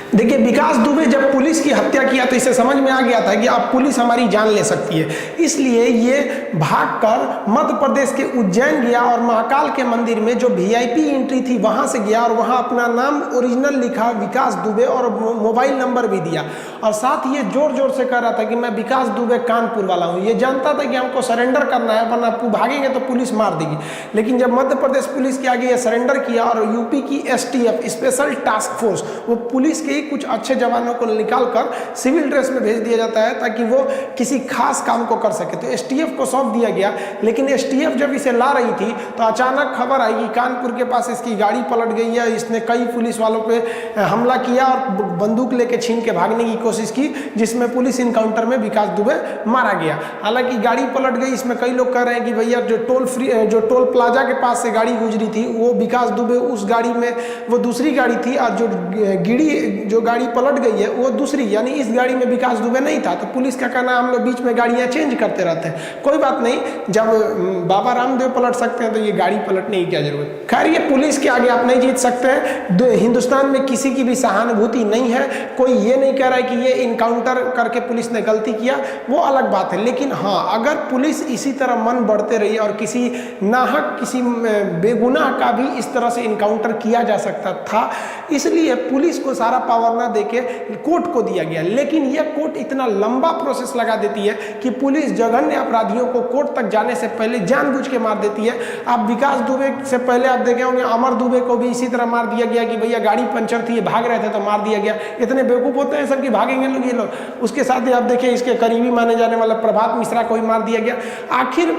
देखिए, विकास दुबे जब पुलिस की हत्या किया तो इसे समझ में आ गया था कि अब पुलिस हमारी जान ले सकती है, इसलिए ये भागकर मध्य प्रदेश के उज्जैन गया और महाकाल के मंदिर में जो वीआईपी एंट्री थी वहां से गया और वहां अपना नाम ओरिजिनल लिखा विकास दुबे और मोबाइल नंबर भी दिया, और साथ ये जोर जोर से कह रहा था कि मैं विकास दुबे कानपुर वाला हूँ। ये जानता था कि हमको सरेंडर करना है, वरना भागेंगे तो पुलिस मार देगी। लेकिन जब मध्य प्रदेश पुलिस के आगे ये सरेंडर किया और यूपी की एसटीएफ स्पेशल टास्क फोर्स, वो पुलिस के कुछ अच्छे जवानों को निकालकर सिविल ड्रेस में भेज दिया जाता है ताकि वो किसी खास काम को कर सके, तो एसटीएफ को सौंप दिया गया। लेकिन एसटीएफ जब इसे ला रही थी तो अचानक खबर आई कि कानपुर के पास इसकी गाड़ी पलट गई है, इसने कई पुलिस वालों पे हमला किया और बंदूक लेके छीन के भागने की कोशिश की, जिसमें पुलिस इनकाउंटर में विकास दुबे मारा गया। हालांकि गाड़ी पलट गई, इसमें कई लोग कह रहे हैं कि भैया जो टोल प्लाजा के पास से गाड़ी गुजरी थी वो विकास दुबे उस गाड़ी में, वो दूसरी गाड़ी थी, और जो गाड़ी पलट गई है वो दूसरी, यानी इस गाड़ी में विकास दुबे नहीं था। तो पुलिस का कहना हम लोग बीच में गाड़ियां चेंज करते रहते हैं, कोई बात नहीं, जब बाबा रामदेव पलट सकते हैं तो ये गाड़ी पलटने की क्या जरूरत। खैर, ये पुलिस के आगे आप नहीं जीत सकते हैं। हिंदुस्तान में किसी की भी सहानुभूति नहीं है, कोई ये नहीं कह रहा है कि ये इनकाउंटर करके पुलिस ने गलती किया, वो अलग बात है। लेकिन हाँ, अगर पुलिस इसी तरह मन बढ़ते रही और किसी नाहक, किसी बेगुनाह का भी इस तरह से इनकाउंटर किया जा सकता था, इसलिए पुलिस को सारा पावर ना देके कोर्ट को दिया गया। लेकिन यह कोर्ट इतना लंबा प्रोसेस लगा देती है कि पुलिस जघन्य अपराधियों को कोर्ट तक जाने से पहले जानबूझ के मार देती है। आप विकास दुबे से पहले आप देखे होंगे अमर दुबे को भी इसी तरह मार दिया गया कि भैया गाड़ी पंचर थी, भाग रहे थे तो मार दिया गया। इतने बेवकूफ होते हैं सब कि भागेंगे लोग ये लोग। उसके साथ ही आप देखिए इसके करीबी माने जाने वाले प्रभात मिश्रा को भी मार दिया गया। आखिर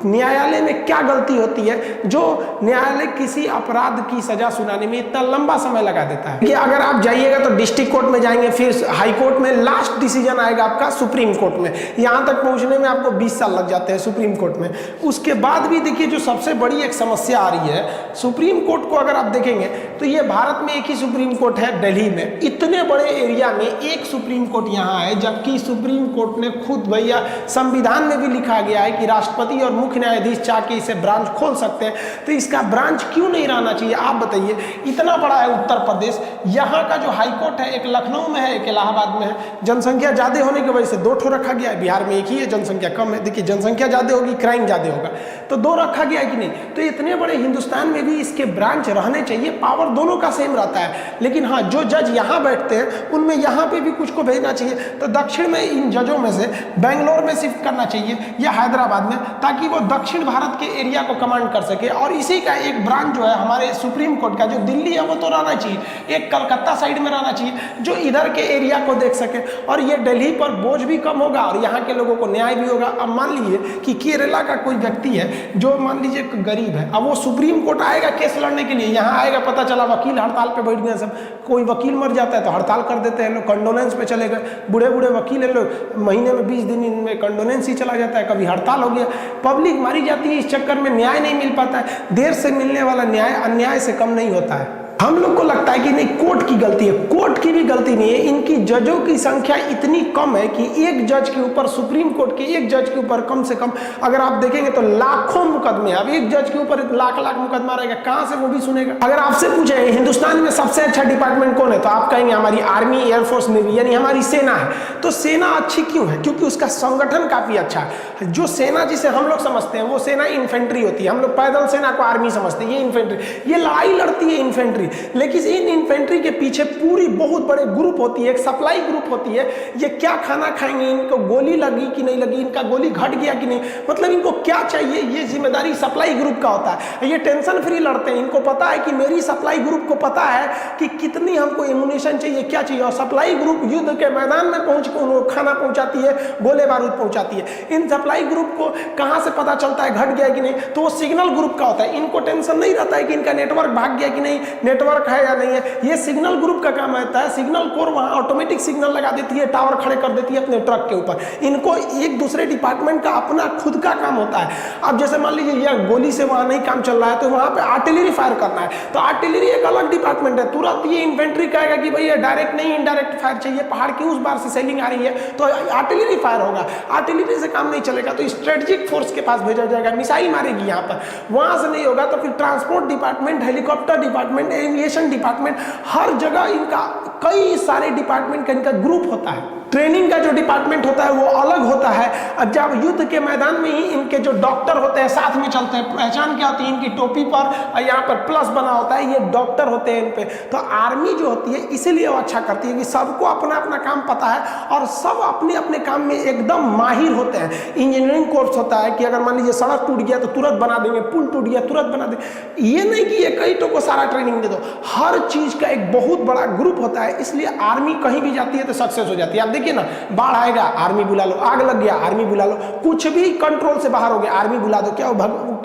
न्यायालय में क्या गलती होती है जो न्यायालय किसी अपराध की सजा सुनाने में इतना लंबा समय लगा देता है? कि अगर आप जाइएगा तो डिस्ट्रिक्ट कोर्ट में जाएंगे, फिर हाई कोर्ट में, लास्ट डिसीजन आएगा आपका सुप्रीम कोर्ट में। यहां तक पहुंचने में आपको 20 साल लग जाते हैं सुप्रीम कोर्ट में। उसके बाद भी देखिए जो सबसे बड़ी एक समस्या आ रही है, सुप्रीम कोर्ट को अगर आप देखेंगे तो ये भारत में एक ही सुप्रीम कोर्ट है दिल्ली में। इतने बड़े एरिया में एक सुप्रीम कोर्ट यहाँ है, जबकि सुप्रीम कोर्ट ने खुद भैया संविधान में भी लिखा गया है कि राष्ट्रपति और मुख्य न्यायाधीश चाह के इसे ब्रांच खोल सकते हैं। तो इसका ब्रांच क्यों नहीं रहना चाहिए, आप बताइए। इतना बड़ा है उत्तर प्रदेश, यहाँ का जो हाई कोर्ट है एक लखनऊ में है, एक इलाहाबाद में है। जनसंख्या ज्यादा होने की वजह से 2 ठो रखा गया है, बिहार में एक ही है, जनसंख्या कम है। देखिए जनसंख्या ज्यादा होगी, क्राइम ज्यादा होगा, तो 2 रखा गया है कि नहीं। तो इतने बड़े हिंदुस्तान में भी इसके ब्रांच रहने चाहिए, पावर दोनों का सेम रहता है। लेकिन हाँ, जो जज यहाँ बैठते हैं उनमें यहाँ पे भी कुछ को भेजना चाहिए। तो दक्षिण में इन जजों में से बेंगलोर में शिफ्ट करना चाहिए या हैदराबाद में, ताकि वो दक्षिण भारत के एरिया को कमांड कर सके। और इसी का एक ब्रांच जो है हमारे सुप्रीम कोर्ट का जो दिल्ली है वो तो रहना चाहिए, एक कलकत्ता साइड में रहना चाहिए जो इधर के एरिया को देख सके, और ये दिल्ली पर बोझ भी कम होगा और यहाँ के लोगों को न्याय भी होगा। अब मान लीजिए कि केरला का कोई व्यक्ति है जो मान लीजिए गरीब है, अब वो सुप्रीम कोर्ट आएगा केस लड़ने के लिए, यहाँ आएगा, पता चला वकील हड़ताल पे बैठ गए सब, कोई वकील मर जाता है तो हड़ताल कर देते हैं लोग, कंडोलेंस पे चले गए, बूढ़े बूढ़े वकील है लोग, महीने में 20 दिन इनमें कंडोलेंस ही चला जाता है, कभी हड़ताल हो गया, पब्लिक मारी जाती है। इस चक्कर में न्याय नहीं मिल पाता है। देर से मिलने वाला न्याय अन्याय से कम नहीं होता है। हम लोग को लगता है कि नहीं कोर्ट की गलती है, कोर्ट की भी गलती नहीं है। इनकी जजों की संख्या इतनी कम है कि एक जज के ऊपर, सुप्रीम कोर्ट के एक जज के ऊपर कम से कम अगर आप देखेंगे तो लाखों मुकदमे, अब एक जज के ऊपर लाख लाख मुकदमा रहेगा, कहां से वो भी सुनेगा। अगर आपसे पूछे हिंदुस्तान में सबसे अच्छा डिपार्टमेंट कौन है तो आप कहेंगे हमारी आर्मी, एयरफोर्स, नेवी, यानी हमारी सेना है। तो सेना अच्छी क्यों है? क्योंकि उसका संगठन काफी अच्छा है। जो सेना जिसे हम लोग समझते हैं वो सेना इन्फेंट्री होती है, हम लोग पैदल सेना को आर्मी समझते हैं, ये इन्फेंट्री, ये लड़ाई लड़ती है इन्फेंट्री। लेकिन इन इन्फेंट्री के पीछे पूरी बहुत बड़े ग्रुप होती है, एक सप्लाई ग्रुप होती है। ये क्या खाना खाएंगे, इनको गोली लगी कि नहीं लगी, इनका गोली घट गया कि नहीं, मतलब इनको क्या चाहिए, ये जिम्मेदारी सप्लाई ग्रुप का होता है। ये टेंशन फ्री लड़ते हैं, इनको पता है कि मेरी सप्लाई ग्रुप को पता है कि कितनी हमको एमुनिशन चाहिए, क्या चाहिए, और सप्लाई ग्रुप युद्ध के मैदान में पहुंच के उनको खाना पहुंचाती है, गोले बारूद पहुंचाती है। इन सप्लाई ग्रुप को कहां से पता चलता है घट गया कि नहीं, तो वो सिग्नल ग्रुप का होता है। इनको टेंशन नहीं रहता है कि इनका नेटवर्क भाग गया कि नहीं, नेटवर्क है या नहीं है, ये सिग्नल ग्रुप का काम रहता है। सिग्नल कोर वहां ऑटोमेटिक सिग्नल लगा देती है, टावर खड़े कर देती है अपने ट्रक के ऊपर। इनको एक दूसरे डिपार्टमेंट का अपना खुद का काम होता है। अब जैसे मान लीजिए यह गोली से वहां नहीं काम चल रहा है तो वहां पे आर्टिलरी फायर करना है, तो आर्टिलरी एक अलग डिपार्टमेंट है। तुरंत ये इन्फेंट्री कहेगा कि भैया डायरेक्ट नहीं इंडायरेक्ट फायर चाहिए, पहाड़ की उस बार से सेलिंग आ रही है तो आर्टिलरी फायर होगा। आर्टिलरी से काम नहीं चलेगा तो स्ट्रेटेजिक फोर्स के पास भेजा जाएगा, मिसाइल मारेगी यहाँ पर, वहां से नहीं होगा तो फिर transport department, helicopter department, aviation department, हर जगह इनका कई सारे डिपार्टमेंट का इनका ग्रुप होता है। ट्रेनिंग का जो डिपार्टमेंट होता है वो अलग होता है। अब जब युद्ध के मैदान में ही इनके जो डॉक्टर होते हैं साथ में चलते हैं, पहचान क्या होती है इनकी टोपी पर और यहाँ पर प्लस बना होता है, ये डॉक्टर होते हैं इन पे। तो आर्मी जो होती है इसीलिए वो अच्छा करती है कि सबको अपना अपना काम पता है और सब अपने अपने काम में एकदम माहिर होते हैं। इंजीनियरिंग कोर्स होता है कि अगर मान लीजिए सड़क टूट गया तो तुरंत बना देंगे, पुल टूट गया तुरंत बना देंगे। ये नहीं कि ये कई टो को सारा ट्रेनिंग दे दो, हर चीज का एक बहुत बड़ा ग्रुप होता है। इसलिए आर्मी कहीं भी जाती है तो सक्सेस हो जाती है। आप देखिए ना, बाढ़ आएगा आर्मी बुला लो, आग लग गया आर्मी बुला लो, कुछ भी कंट्रोल से बाहर हो गया आर्मी बुला दो। क्या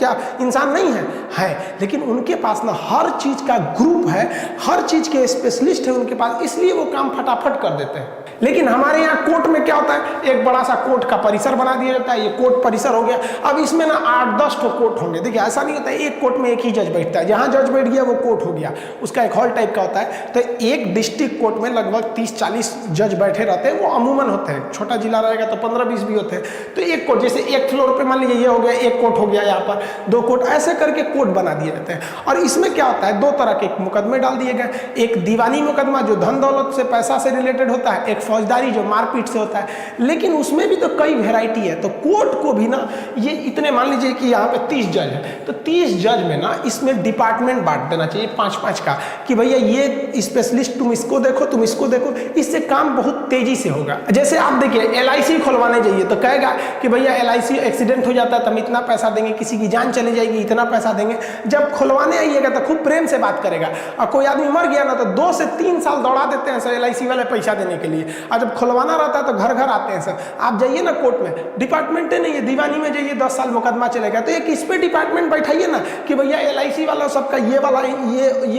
क्या इंसान नहीं है, लेकिन उनके पास ना हर चीज का ग्रुप है, हर चीज के स्पेशलिस्ट है उनके पास, इसलिए वो काम फटाफट कर देते हैं। लेकिन हमारे यहाँ कोर्ट में क्या होता है, एक बड़ा सा कोर्ट का परिसर बना दिया जाता है, ये कोर्ट परिसर हो गया। अब इसमें ना 8-10 ठो कोर्ट होंगे। देखिए ऐसा नहीं होता है एक कोर्ट में एक ही जज बैठता है, जहाँ जज बैठ गया वो कोर्ट हो गया, उसका एक हॉल टाइप का होता है। तो एक डिस्ट्रिक्ट कोर्ट में लगभग 30-40 जज बैठे रहते हैं, वो अमूमन होते हैं। छोटा जिला रहेगा तो 15-20 भी होते हैं। तो एक कोर्ट, जैसे एक फ्लोर पे मान लीजिए ये हो गया, एक कोर्ट हो गया, यहाँ पर 2 कोर्ट, ऐसे करके कोर्ट बना दिए जाते हैं। और इसमें क्या होता है, 2 तरह के मुकदमे डाल दिए गए, एक दीवानी मुकदमा जो धन दौलत से पैसा से रिलेटेड होता है, एक फौजदारी जो मारपीट से होता है। लेकिन उसमें भी तो कई वेराइटी है। तो कोर्ट को भी ना ये इतने, मान लीजिए कि यहाँ पे 30 जज है, तो 30 जज में ना इसमें डिपार्टमेंट बांट देना चाहिए 5-5 का, कि भैया ये स्पेशलिस्ट तुम इसको देखो, तुम इसको देखो। इससे काम बहुत तेजी से होगा। जैसे आप देखिए LIC खुलवाने जाइए तो कहेगा कि भैया LIC एक्सीडेंट हो जाता है तो हम इतना पैसा देंगे, किसी की जान चली जाएगी इतना पैसा देंगे। जब खुलवाने आइएगा तो खूब प्रेम से बात करेगा, और कोई आदमी मर गया ना तो 2 से 3 साल दौड़ा देते हैं सर LIC वाले पैसा देने के लिए। और जब खुलवाना रहता है तो घर घर आते हैं सर। आप जाइए ना कोर्ट में, डिपार्टमेंट नहीं है, दीवानी में जाइए 10 साल मुकदमा चलेगा, तो एक इस पे डिपार्टमेंट बैठाइए ना कि भैया LIC वाला सबका ये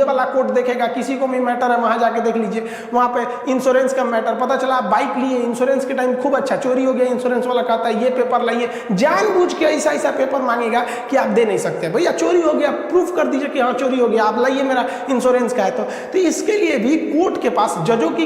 वाला कोर्ट देखेगा, किसी को भी मैटर है वहां जाके देख लीजिए। वहां पे इंश्योरेंस का मैटर पता चला, आप बाइक लिए इंश्योरेंस के टाइम खूब अच्छा चोरी हो गया, इंश्योरेंस वाला कहता है ये पेपर लाइए, जानबूझ के ऐसा पेपर मांगेगा कि आप दे नहीं सकते। भैया चोरी हो गया, प्रूफ कर दीजिए कि हाँ चोरी हो गया, आप लाइए मेरा इंश्योरेंस का है। तो इसके लिए भी कोर्ट के पास जजों की,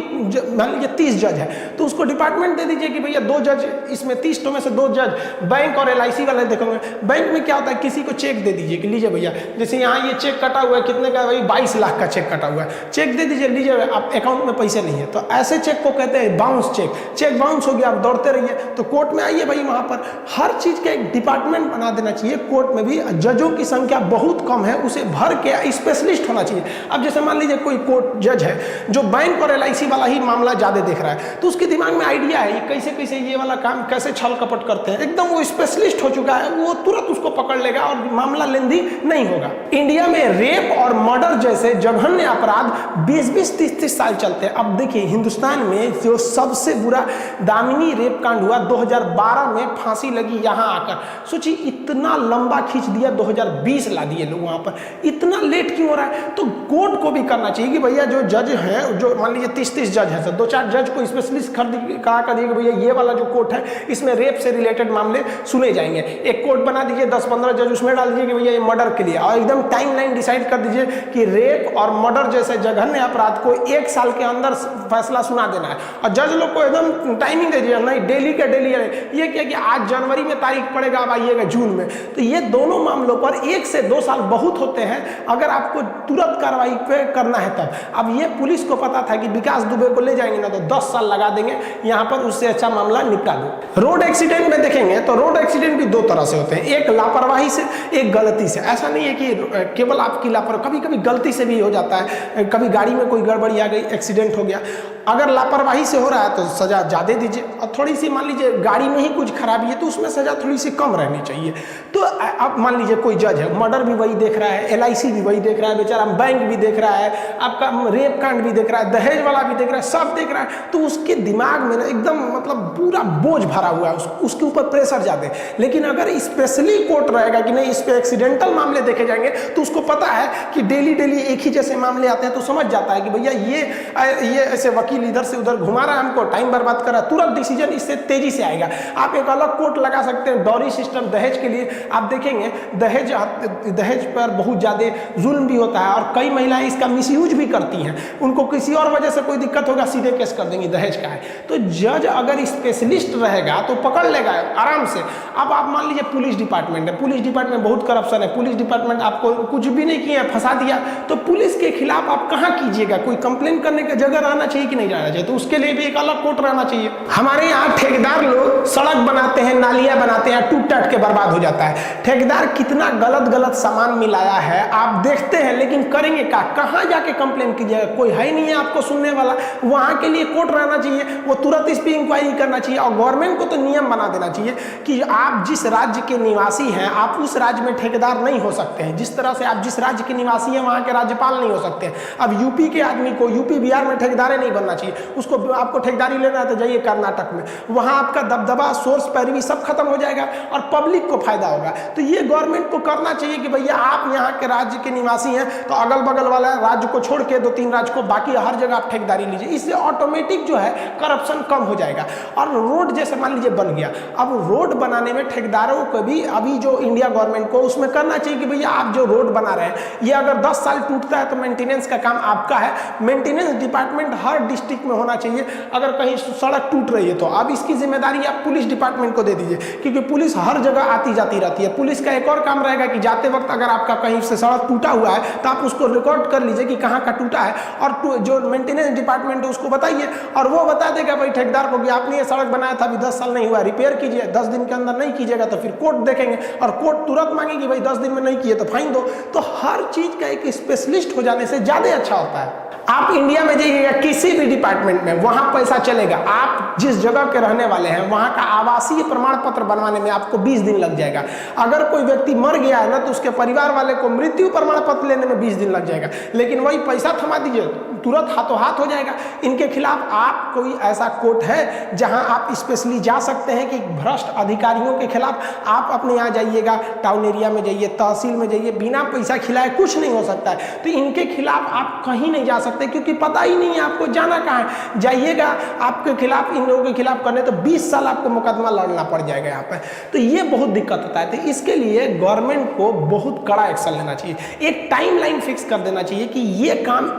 मान लीजिए 30 जज है तो उसको डिपार्टमेंट दे दीजिए कि भैया 2 जज, इसमें 30 टो में से 2 जज बैंक और LIC वाले देखेंगे। बैंक में क्या होता है, किसी को चेक दे दीजिए कि लीजिए भैया, जैसे यहाँ ये चेक कटा हुआ है, कितने का, भाई 22 लाख का चेक कटा हुआ है, चेक दे दीजिए, लीजिए आप अकाउंट में पैसे नहीं है। तो ऐसे चेक को कहते हैं बाउंस चेक। चेक बाउंस हो गया, आप दौड़ते रहिए। तो कोर्ट में आइए भाई, वहां पर हर चीज का एक डिपार्टमेंट बना देना चाहिए। कोर्ट में भी जजों की संख्या बहुत कम है, उसे भर के स्पेशलिस्ट होना चाहिए। अब जैसे मान लीजिए कोई कोर्ट जज है जो बैंक और LIC वाला ही मामला ज्यादा देख रहा है, तो उसके दिमाग में आइडिया है ये कैसे कैसे ये वाला काम कैसे छल कपट करते हैं, एकदम वो स्पेशलिस्ट हो चुका है, वो तुरंत उसको पकड़ लेगा और मामला लेंदी नहीं होगा। इंडिया में रेप और मर्डर जैसे जघन्य अपराध 20-20, 30-30 साल चलते हैं। अब देखिए हिंदुस्तान में जो सबसे बुरा दामिनी रेप कांड हुआ 2012 में, फांसी लगी यहाँ आकर। सोचिए इतना लंबा खींच दिया, 2020 ला दिए लोग वहां पर, इतना लेट क्यों हो रहा है। तो कोर्ट को भी करना चाहिए कि भैया जो जज हैं, जो मान लीजिए 30-30 जज है, 2-4 जज को स्पेशलिस्ट कहा कर दिए कि भैया ये वाला जो कोर्ट है इसमें रेप से रिलेटेड मामले सुने जाएंगे। एक कोर्ट बना दीजिए, 10-15 जज उसमें डाल दीजिए कि भैया ये मर्डर के लिए, और एकदम टाइमलाइन डिसाइड कर दीजिए कि रेप और मर्डर जैसे जघन्य अपराध को 1 साल के अंदर फैसला सुना देना है। और जज लोग को एकदम टाइमिंग दे दीजिए, नहीं डेली का डेली ये क्या कि आज जनवरी में तारीख पड़ेगा, अब आइएगा जून में। तो ये दोनों मामलों पर 1 से 2 साल बहुत होते हैं अगर आपको तुरंत कार्रवाई पे करना है तब। अब ये पुलिस को पता था कि विकास दुबे को ले जाएंगे ना तो 10 साल लगा देंगे, यहाँ पर उससे अच्छा मामला निपटा दो। रोड एक्सीडेंट में देखेंगे तो रोड एक्सीडेंट भी 2 तरह से होते हैं, एक लापरवाही से, एक गलती से। ऐसा नहीं है कि केवल आपकी लापरवाही, कभी कभी गलती से भी हो जाता है, कभी गाड़ी में कोई गड़बड़ी आ गई, एक्सीडेंट हो गया। अगर लापरवाही से हो रहा है तो सजा ज़्यादा दीजिए, और थोड़ी सी मान लीजिए गाड़ी में ही कुछ खराबी है तो उसमें सजा थोड़ी सी कम रहनी चाहिए। तो अब मान लीजिए कोई जज है, मर्डर भी वही देख रहा है, LIC भी वही देख रहा है, बेचारा बैंक भी देख रहा है, आपका रेप कांड भी देख रहा है, दहेज वाला भी देख रहा है, सब देख रहा है, तो उसके दिमाग में ना एकदम मतलब पूरा बोझ भरा हुआ है, उसके ऊपर प्रेशर ज़्यादा है। लेकिन अगर स्पेशली कोर्ट रहेगा कि नहीं इस पे एक्सीडेंटल मामले देखे जाएंगे, तो उसको पता है कि डेली डेली एक ही जैसे मामले आते हैं, तो समझ जाता है कि भैया ये ऐसे वकील वकील इधर से उधर घुमा रहा है, हमको टाइम बर्बाद कर रहा है, तुरंत डिसीजन इससे तेजी से आएगा। आप एक अलग कोर्ट लगा सकते हैं डॉरी सिस्टम दहेज के लिए। आप देखेंगे दहेज पर बहुत ज़्यादा जुल्म भी होता है और कई महिलाएं इसका मिसयूज भी करती हैं। उनको किसी और वजह से कोई दिक्कत होगा, सीधे केस कर देंगी दहेज का है। तो जज अगर स्पेशलिस्ट रहेगा तो पकड़ लेगा आराम से। अब आप मान लीजिए पुलिस डिपार्टमेंट है, पुलिस डिपार्टमेंट बहुत करप्शन है, पुलिस डिपार्टमेंट आपको कुछ भी नहीं किया, फंसा दिया, तो पुलिस के खिलाफ आप कहाँ कीजिएगा? कोई कंप्लेन करने का जगह रहना चाहिए कि नहीं रहना चाहिए? तो उसके लिए भी एक अलग कोर्ट रहना चाहिए। हमारे यहाँ ठेकेदार लोग सड़क बनाते हैं, नालियां बनाते हैं, टूट टाट के बर्बाद हो जाता है। ठेकेदार कितना गलत गलत सामान मिलाया है आप देखते हैं, लेकिन करेंगे क्या? कहाँ जाके कंप्लेन कीजिएगा? कोई है नहीं है आपको सुनने वाला। वहां के लिए कोर्ट रहना चाहिए, वो तुरंत इस पर इंक्वायरी करना चाहिए। और गवर्नमेंट को तो नियम बना देना चाहिए कि आप जिस राज्य के निवासी हैं आप उस राज्य में ठेकेदार नहीं हो सकते हैं। जिस तरह से आप जिस राज्य के निवासी हैं वहां के राज्यपाल नहीं हो सकते हैं। अब यूपी के आदमी को यूपी बिहार में ठेकेदार नहीं बनना चाहिए, उसको आपको ठेकेदारी लेना है तो जाइए कर्नाटक में, वहां आपका दबदबा सोर्स पैरवी सब खत्म हो जाएगा और पब्लिक को फायदा होगा। तो ये गवर्नमेंट को करना चाहिए कि भैया आप यहाँ के राज्य के निवासी हैं तो अगल बगल वाला राज्य को छोड़ के 2-3 राज्य को बाकी हर जगह आप ठेकेदारी लीजिए। इससे ऑटोमेटिक जो है करप्शन कम हो जाएगा। और रोड जैसे मान लीजिए बन गया, अब रोड बनाने में ठेकेदारों को भी अभी जो इंडिया गवर्नमेंट को उसमें करना चाहिए कि भैया आप जो रोड बना रहे हैं ये अगर 10 साल टूटता है तो मेंटेनेंस का काम आपका है। मेंटेनेंस डिपार्टमेंट हर डिस्ट्रिक्ट में होना चाहिए। अगर कहीं सड़क टूट रही है तो अब इसकी जिम्मेदारी आप पुलिस डिपार्टमेंट को दे दीजिए, क्योंकि पुलिस हर जगह आती जाती रहती है। पुलिस का एक और काम रहेगा कि जाते वक्त अगर आपका कहीं से सड़क टूटा हुआ है तो आप उसको रिकॉर्ड कर लीजिए कि कहाँ का टूटा है और जो मेंटेनेंस डिपार्टमेंट है उसको बताइए और वो बता देगा भाई ठेकेदार को कि आपने ये सड़क बनाया था अभी 10 साल नहीं हुआ, रिपेयर कीजिए। 10 दिन के अंदर नहीं कीजिएगा तो फिर कोर्ट देखेंगे और कोर्ट तुरंत मांगेगी भाई 10 दिन में नहीं किए तो फाइन दो। तो हर चीज का एक स्पेशलिस्ट हो जाने से ज्यादा अच्छा होता है। आप इंडिया में जाइएगा किसी भी डिपार्टमेंट में वहां पैसा चलेगा। आप जिस जगह के रहने वाले हैं वहां का आवासीय प्रमाण पत्र बनवाने में आपको 20 दिन लग जाएगा। अगर कोई व्यक्ति मर गया है ना तो उसके परिवार वाले को मृत्यु प्रमाण पत्र लेने में 20 दिन लग जाएगा, लेकिन वही पैसा थमा दीजिए तुरंत हाथों हाथ हो जाएगा। इनके खिलाफ आप कोई ऐसा कोर्ट है जहां आप स्पेशली जा सकते हैं कि भ्रष्ट अधिकारियों के खिलाफ आप अपने यहाँ जाइएगा, टाउन एरिया में जाइए, तहसील में जाइए, बिना पैसा खिलाए कुछ नहीं हो सकता है। तो इनके खिलाफ आप कहीं नहीं जा सकते क्योंकि पता ही नहीं है आपको जाना कहाँ है। जाइएगा आपके खिलाफ इन लोगों के खिलाफ करने तो 20 साल आपको मुकदमा लड़ना पड़ जाएगा यहाँ पर। तो ये बहुत दिक्कत होता है। तो इसके लिए गवर्नमेंट को बहुत कड़ा एक्शन लेना चाहिए, एक टाइमलाइन फिक्स कर देना चाहिए कि ये काम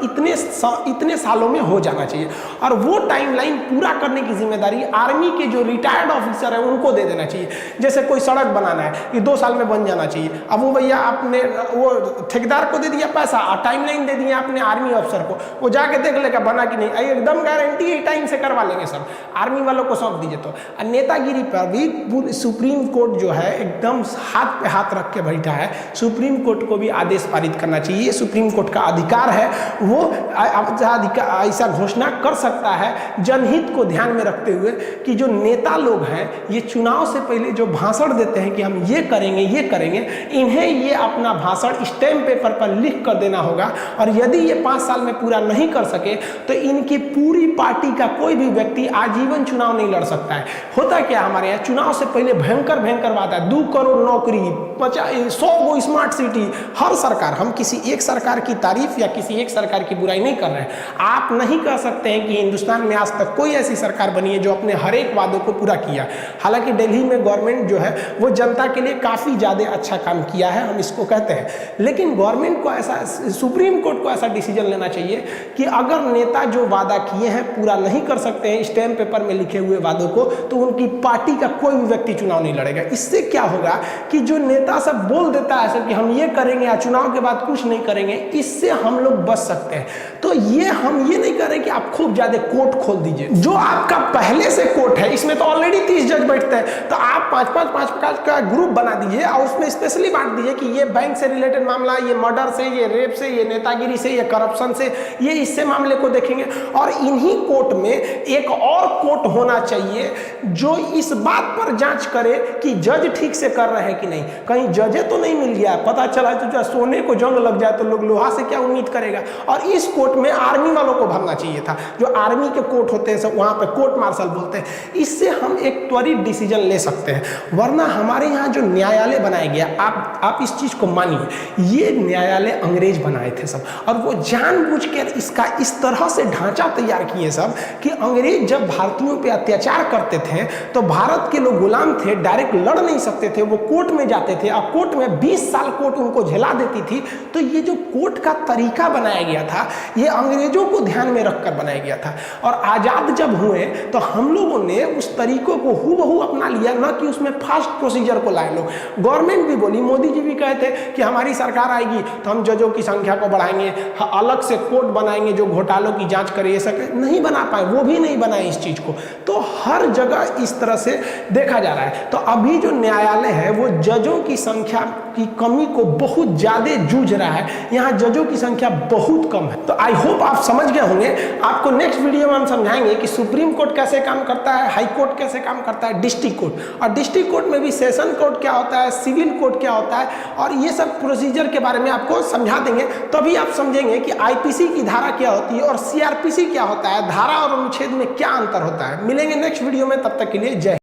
इतने सालों में हो जाना चाहिए और वो टाइमलाइन पूरा करने की जिम्मेदारी आर्मी के जो रिटायर्ड ऑफिसर है उनको दे देना चाहिए। जैसे कोई सड़क बनाना है कि 2 साल में बन जाना चाहिए, अब वो भैया आपने वो ठेकेदार को दे दिया पैसा और टाइमलाइन दे दिया आपने आर्मी अफसर को, वो जाके देख लेगा बना कि नहीं, एकदम गारंटी है टाइम से करवा लेंगे सब, आर्मी वालों को सौंप दीजिए। तो नेतागिरी पर भी सुप्रीम कोर्ट जो है एकदम हाथ पे हाथ रख के बैठा है। सुप्रीम कोर्ट को भी आदेश पारित करना चाहिए, सुप्रीम कोर्ट का अधिकार है, वो ऐसा घोषणा कर सकता है जनहित को ध्यान में रखते हुए कि जो नेता लोग हैं ये चुनाव से पहले जो भाषण देते हैं कि हम ये करेंगे ये करेंगे, इन्हें ये अपना भाषण स्टैम्प पेपर पर लिख कर देना होगा और यदि ये 5 साल में पूरा नहीं कर सके तो इनकी पूरी पार्टी का कोई भी व्यक्ति आजीवन चुनाव नहीं लड़ सकता है। होता क्या हमारे यहाँ चुनाव से पहले भयंकर भयंकर बात है, 2 करोड़ नौकरी, 100 गो स्मार्ट सिटी, हर सरकार, हम किसी एक सरकार की तारीफ या किसी एक सरकार की बुराई नहीं कर रहे हैं। आप नहीं कह सकते हैं कि हिंदुस्तान में आज तक कोई ऐसी सरकार बनी है जो अपने हर एक वादों को पूरा किया। हालांकि दिल्ली में गवर्नमेंट जो है वो जनता के लिए काफ़ी ज़्यादा अच्छा काम किया है, हम इसको कहते हैं, लेकिन गवर्नमेंट को ऐसा, सुप्रीम कोर्ट को ऐसा डिसीजन लेना चाहिए कि अगर नेता जो वादा किए हैं पूरा नहीं कर सकते हैं स्टैम्प पेपर में लिखे हुए वादों को, तो उनकी पार्टी का कोई भी व्यक्ति चुनाव नहीं लड़ेगा। इससे क्या होगा कि जो नेता सब बोल देता है सर कि हम ये करेंगे या चुनाव के बाद कुछ नहीं करेंगे, इससे हम लोग बच सकते हैं। तो ये हम ये नहीं कर रहे कि आप खूब ज्यादा कोर्ट खोल दीजिए, जो आपका पहले से कोर्ट है इसमें तो ऑलरेडी 30 जज बैठते हैं, तो आप 5-5 का ग्रुप बना दीजिए और उसमें स्पेशली बांट दीजिए कि ये बैंक से रिलेटेड मामला, ये मर्डर से, ये रेप से, ये नेतागिरी से, ये करप्शन से, ये इससे मामले को देखेंगे। और इन्हीं कोर्ट में एक और कोर्ट होना चाहिए जो इस बात पर जांच करे कि जज ठीक से कर रहे हैं कि नहीं। कहीं जजे तो नहीं मिल गया, पता चला तो सोने को जंग लग जाए तो लोग लोहा से क्या उम्मीद करेगा। और इस कोर्ट में आर्मी वालों को भरना चाहिए था, जो आर्मी के कोर्ट होते हैं सब वहां पे कोर्ट मार्शल बोलते हैं। इससे हम एक त्वरित डिसीजन ले सकते हैं। हैं, वरना हमारे यहाँ जो न्यायालय बनाया गया, आप इस चीज़ को मानिए, ये न्यायालय अंग्रेज बनाए थे सब, और वो जानबूझकर इसका इस तरह से ढांचा तैयार किए सब कि अंग्रेज जब भारतीयों पे अत्याचार करते थे तो भारत के लोग गुलाम थे, डायरेक्ट लड़ नहीं सकते थे, वो कोर्ट में जाते थे, और कोर्ट में 20 साल कोर्ट उनको झेला देती थी। तो ये जो कोर्ट का तरीका बनाया गया था, ये अंग्रेजों को ध्यान में रखकर बनाया गया था, और आज़ाद जब हुए तो हम लोगों ने उस तरीकों को हूबहू अपना लिया, ना कि उसमें फास्ट प्रोसीजर को लाए लोग। गवर्नमेंट भी बोली, मोदी जी भी कहे थे कि हमारी सरकार आएगी तो हम जजों की संख्या को बढ़ाएंगे, अलग से कोर्ट बनाएंगे जो घोटालों की जांच करे, ये सब नहीं बना पाए, वो भी नहीं बनाए इस चीज़ को। तो हर जगह इस तरह से देखा जा रहा है। तो अभी जो न्यायालय है वो जजों की संख्या की कमी को बहुत ज़्यादा जूझ रहा है, यहाँ जजों की संख्या बहुत कम है। तो आई होप आप समझ गए होंगे। आपको नेक्स्ट वीडियो में हम समझाएंगे कि सुप्रीम कोर्ट कैसे काम करता है, हाई कोर्ट कैसे काम करता है, डिस्ट्रिक्ट कोर्ट, और डिस्ट्रिक्ट कोर्ट में भी सेशन कोर्ट क्या होता है, सिविल कोर्ट क्या होता है, और ये सब प्रोसीजर के बारे में आपको समझा देंगे। तभी आप समझेंगे कि आईपीसी की धारा क्या होती है और सीआरपीसी क्या होता है, धारा और अनुच्छेद में क्या अंतर होता है। मिलेंगे नेक्स्ट वीडियो में, तब तक के लिए जय।